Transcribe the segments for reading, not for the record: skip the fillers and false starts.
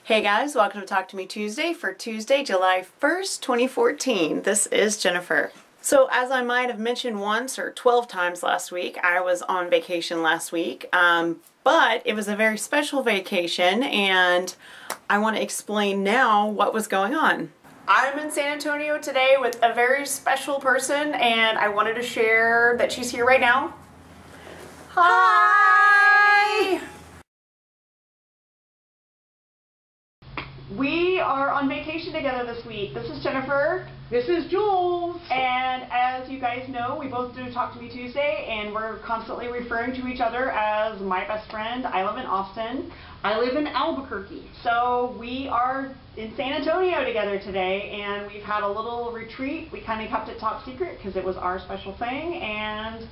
Hey guys, welcome to Talk to Me Tuesday for Tuesday, July 1st, 2014. This is Jennifer. So as I might have mentioned once or 12 times last week, I was on vacation last week, but it was a very special vacation and I want to explain now what was going on. I'm in San Antonio today with a very special person and I wanted to share that she's here right now. Hi! We are on vacation together this week. This is Jennifer. This is Jules. And as you guys know, we both do Talk to Me Tuesday, and we're constantly referring to each other as my best friend. I live in Austin. I live in Albuquerque. So we are in San Antonio together today, and we've had a little retreat. We kind of kept it top secret because it was our special thing, and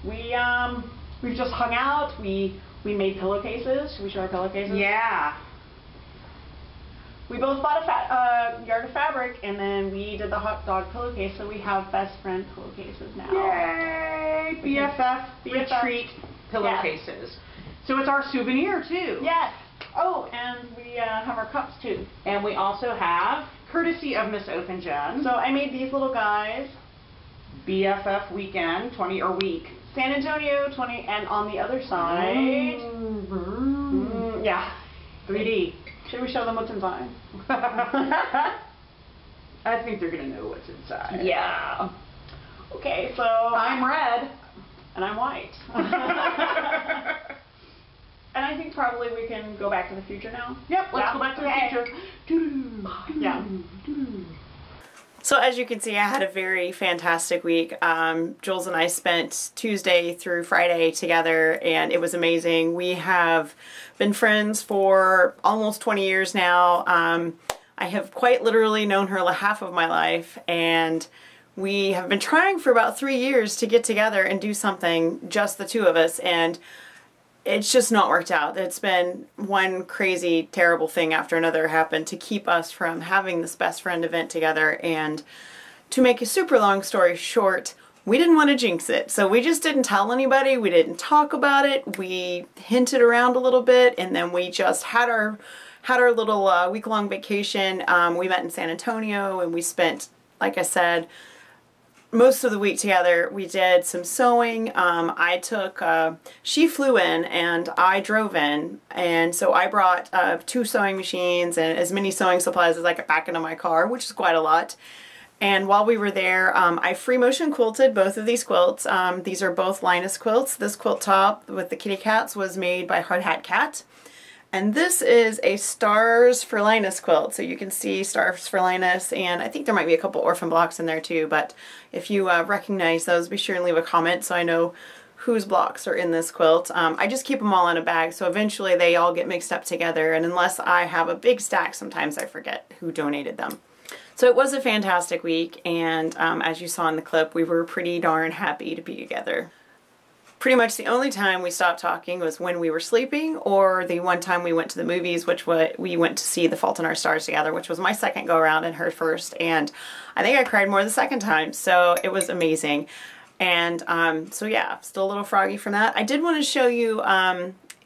we've just hung out. We made pillowcases. Should we show our pillowcases? Yeah. We both bought a yard of fabric, and then we did the hot dog pillowcase, so we have best friend pillowcases now. Yay! BFF retreat pillowcases. Yes. So it's our souvenir, too. Yes. Oh, and we have our cups, too. And we also have, courtesy of Miss Openjen. So I made these little guys. BFF weekend, 20 or week. San Antonio, 20, and on the other side, yeah, 3D. Should we show them what's inside? I think they're going to know what's inside. Yeah. Okay, so I'm red. And I'm white. And I think probably we can go back to the future now. Yep, let's go back to the future. Yeah. So as you can see, I had a very fantastic week. Jules and I spent Tuesday through Friday together and it was amazing. We have been friends for almost 20 years now. I have quite literally known her half of my life, and we have been trying for about 3 years to get together and do something, just the two of us, and it's just not worked out. It's been one crazy, terrible thing after another happened to keep us from having this best friend event together. And to make a super long story short, we didn't want to jinx it. So we just didn't tell anybody. We didn't talk about it. We hinted around a little bit, and then we just had our little week-long vacation. We met in San Antonio, and we spent, like I said, most of the week together. We did some sewing. She flew in and I drove in, and so I brought 2 sewing machines and as many sewing supplies as I could pack into my car, which is quite a lot. And while we were there, I free motion quilted both of these quilts. These are both Linus quilts. This quilt top with the kitty cats was made by Hard Hat Cat. And this is a Stars for Linus quilt. So you can see Stars for Linus, and I think there might be a couple orphan blocks in there too, but if you recognize those, be sure and leave a comment so I know whose blocks are in this quilt. I just keep them all in a bag, so eventually they all get mixed up together, and unless I have a big stack, sometimes I forget who donated them. So it was a fantastic week, and as you saw in the clip, we were pretty darn happy to be together. Pretty much the only time we stopped talking was when we were sleeping, or the one time we went to the movies, which we went to see The Fault in Our Stars together, which was my second go around and her first, and I think I cried more the second time, so it was amazing. And so yeah, still a little froggy from that. I did want to show you,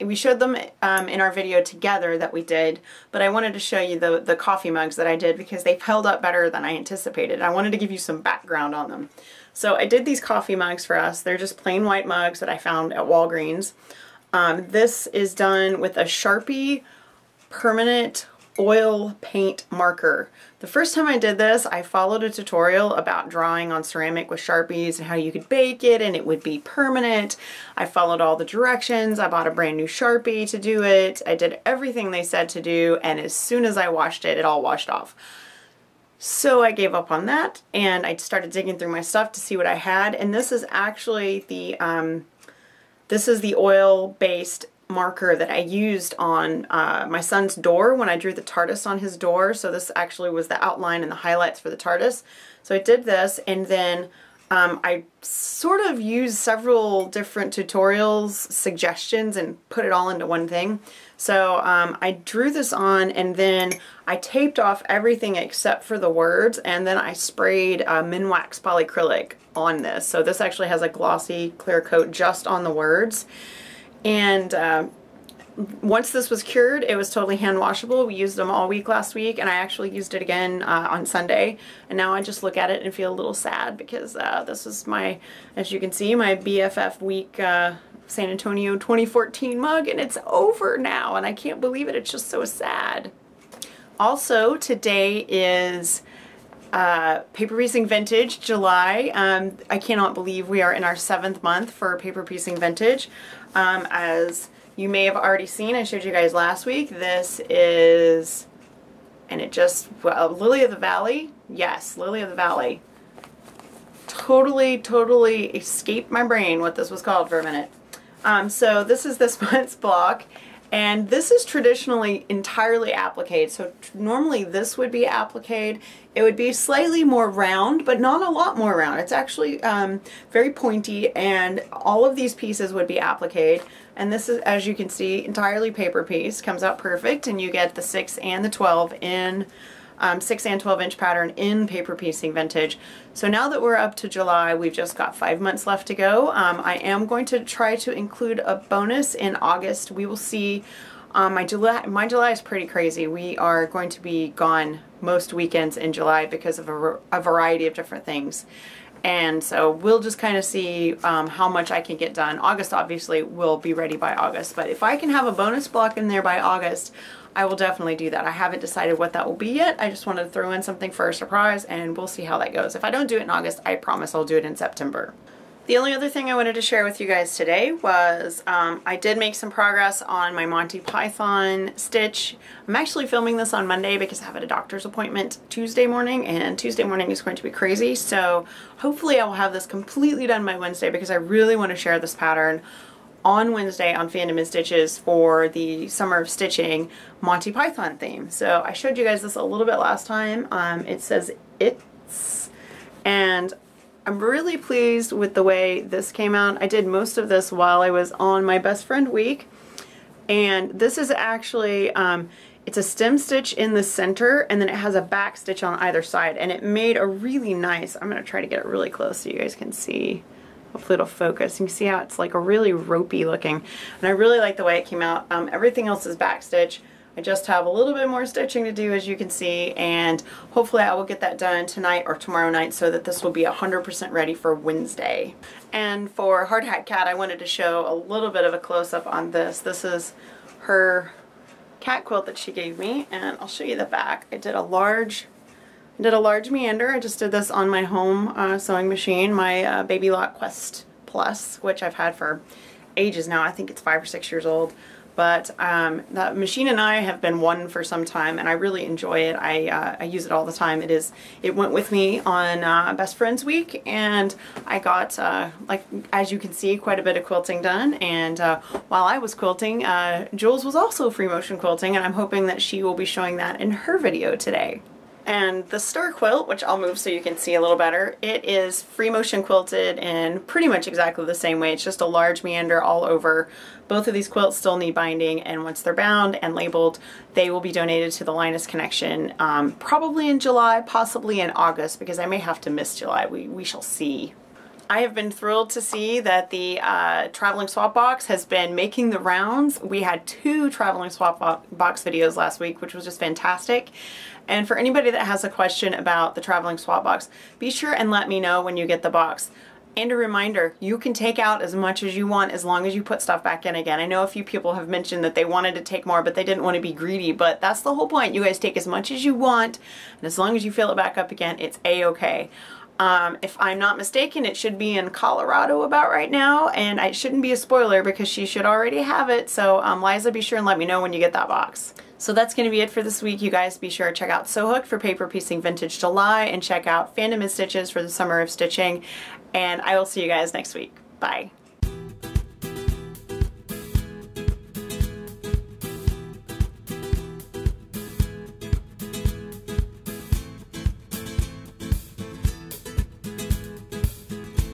we showed them in our video together that we did, but I wanted to show you the coffee mugs that I did because they've held up better than I anticipated. I wanted to give you some background on them. So I did these coffee mugs for us. They're just plain white mugs that I found at Walgreens. This is done with a Sharpie permanent oil paint marker. The first time I did this, I followed a tutorial about drawing on ceramic with Sharpies and how you could bake it and it would be permanent. I followed all the directions. I bought a brand new Sharpie to do it. I did everything they said to do, and as soon as I washed it, it all washed off. So I gave up on that and I started digging through my stuff to see what I had, and this is actually the oil-based marker that I used on my son's door when I drew the TARDIS on his door. So this actually was the outline and the highlights for the TARDIS. So I did this, and then I sort of used several different tutorials, suggestions, and put it all into one thing. So I drew this on, and then I taped off everything except for the words, and then I sprayed Minwax polyacrylic on this. So this actually has a glossy clear coat just on the words. And once this was cured, it was totally hand washable. We used them all week last week, and I actually used it again on Sunday. And now I just look at it and feel a little sad because this is my, as you can see, my BFF week San Antonio 2014 mug, and it's over now, and I can't believe it. It's just so sad. Also, today is Paper Piecing Vintage July. I cannot believe we are in our 7th month for Paper Piecing Vintage. As you may have already seen, I showed you guys last week, this is, and it just, well, Lily of the Valley. Yes, Lily of the Valley. Totally escaped my brain what this was called for a minute. So this is this month's block. And this is traditionally entirely applique. So normally this would be applique. It would be slightly more round, but not a lot more round. It's actually very pointy, and all of these pieces would be applique. And this is, as you can see, entirely paper piece. Comes out perfect, and you get the 6 and the 12 in 6 and 12 inch pattern in Paper Piecing Vintage. So now that we're up to July, we've just got 5 months left to go. I am going to try to include a bonus in August. We will see. My July is pretty crazy. We are going to be gone most weekends in July because of a variety of different things. And so we'll just kind of see how much I can get done. August obviously will be ready by August, but if I can have a bonus block in there by August, I will definitely do that. I haven't decided what that will be yet. I just wanted to throw in something for a surprise, and we'll see how that goes. If I don't do it in August, I promise I'll do it in September. The only other thing I wanted to share with you guys today was I did make some progress on my Monty Python stitch. I'm actually filming this on Monday because I have a doctor's appointment Tuesday morning, and Tuesday morning is going to be crazy. So hopefully I will have this completely done by Wednesday because I really want to share this pattern on Wednesday on Fandom and Stitches for the Summer of Stitching Monty Python theme. So I showed you guys this a little bit last time. It says It's, and I'm really pleased with the way this came out. I did most of this while I was on my best friend week, and this is actually it's a stem stitch in the center, and then it has a back stitch on either side, and it made a really nice, I'm going to try to get it really close so you guys can see. Hopefully it'll focus. You can see how it's like a really ropey looking, and I really like the way it came out. Everything else is back stitch. I just have a little bit more stitching to do, as you can see, and hopefully I will get that done tonight or tomorrow night so that this will be 100% ready for Wednesday. And for Hard Hat Cat, I wanted to show a little bit of a close-up on this. This is her cat quilt that she gave me, and I'll show you the back. I did a large meander. I just did this on my home sewing machine, my Baby Lock Quest Plus, which I've had for ages now. I think it's 5 or 6 years old. But that machine and I have been one for some time, and I really enjoy it. I use it all the time. It went with me on Best Friends Week, and I got, like, as you can see, quite a bit of quilting done. And while I was quilting, Jules was also free motion quilting, and I'm hoping that she will be showing that in her video today. And the star quilt, which I'll move so you can see a little better, it is free motion quilted in pretty much exactly the same way. It's just a large meander all over. Both of these quilts still need binding, and once they're bound and labeled, they will be donated to the Linus Connection probably in July, possibly in August, because I may have to miss July. We shall see. I have been thrilled to see that the traveling swap box has been making the rounds. We had 2 traveling swap box videos last week, which was just fantastic. And for anybody that has a question about the traveling swap box, be sure and let me know when you get the box. And a reminder, you can take out as much as you want as long as you put stuff back in again. I know a few people have mentioned that they wanted to take more, but they didn't want to be greedy, but that's the whole point. You guys take as much as you want, and as long as you fill it back up again, it's a-okay. If I'm not mistaken, it should be in Colorado about right now, and it shouldn't be a spoiler because she should already have it. So Liza, be sure and let me know when you get that box. So that's going to be it for this week, you guys. Be sure to check out Sew Hooked for Paper Piecing Vintage July, and check out Fandom and Stitches for the Summer of Stitching. And I will see you guys next week. Bye.